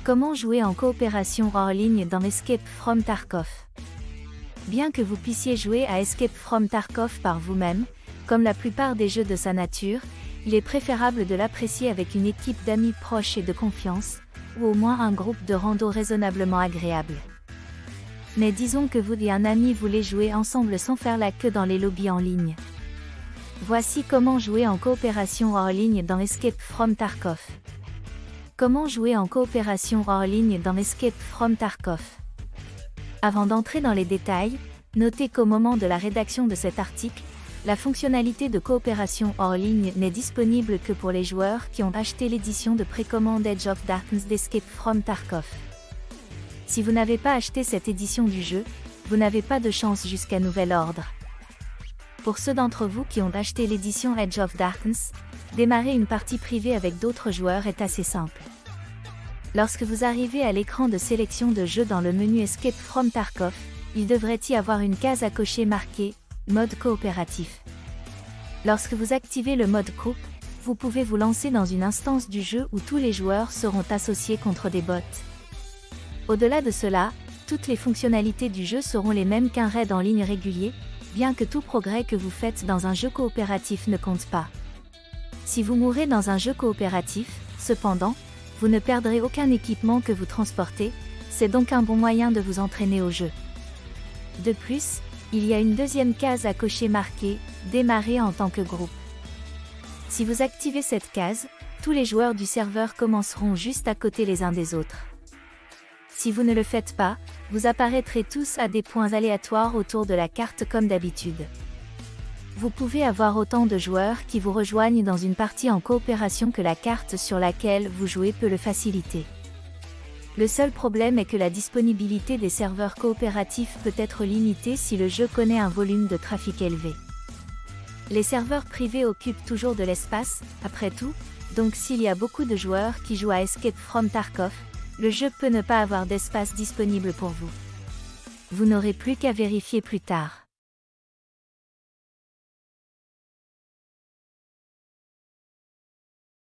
Comment jouer en coopération hors ligne dans Escape from Tarkov? Bien que vous puissiez jouer à Escape from Tarkov par vous-même, comme la plupart des jeux de sa nature, il est préférable de l'apprécier avec une équipe d'amis proches et de confiance, ou au moins un groupe de rando raisonnablement agréable. Mais disons que vous et un ami voulez jouer ensemble sans faire la queue dans les lobbies en ligne. Voici comment jouer en coopération hors ligne dans Escape from Tarkov. Comment jouer en coopération hors ligne dans Escape from Tarkov? Avant d'entrer dans les détails, notez qu'au moment de la rédaction de cet article, la fonctionnalité de coopération hors ligne n'est disponible que pour les joueurs qui ont acheté l'édition de précommande Edge of Darkness d'Escape from Tarkov. Si vous n'avez pas acheté cette édition du jeu, vous n'avez pas de chance jusqu'à nouvel ordre. Pour ceux d'entre vous qui ont acheté l'édition Edge of Darkness, démarrer une partie privée avec d'autres joueurs est assez simple. Lorsque vous arrivez à l'écran de sélection de jeu dans le menu Escape from Tarkov, il devrait y avoir une case à cocher marquée « Mode coopératif ». Lorsque vous activez le mode groupe, vous pouvez vous lancer dans une instance du jeu où tous les joueurs seront associés contre des bots. Au-delà de cela, toutes les fonctionnalités du jeu seront les mêmes qu'un raid en ligne régulier, bien que tout progrès que vous faites dans un jeu coopératif ne compte pas. Si vous mourrez dans un jeu coopératif, cependant, vous ne perdrez aucun équipement que vous transportez, c'est donc un bon moyen de vous entraîner au jeu. De plus, il y a une deuxième case à cocher marquée « Démarrer en tant que groupe ». Si vous activez cette case, tous les joueurs du serveur commenceront juste à côté les uns des autres. Si vous ne le faites pas, vous apparaîtrez tous à des points aléatoires autour de la carte comme d'habitude. Vous pouvez avoir autant de joueurs qui vous rejoignent dans une partie en coopération que la carte sur laquelle vous jouez peut le faciliter. Le seul problème est que la disponibilité des serveurs coopératifs peut être limitée si le jeu connaît un volume de trafic élevé. Les serveurs privés occupent toujours de l'espace, après tout, donc s'il y a beaucoup de joueurs qui jouent à Escape from Tarkov, le jeu peut ne pas avoir d'espace disponible pour vous. Vous n'aurez plus qu'à vérifier plus tard.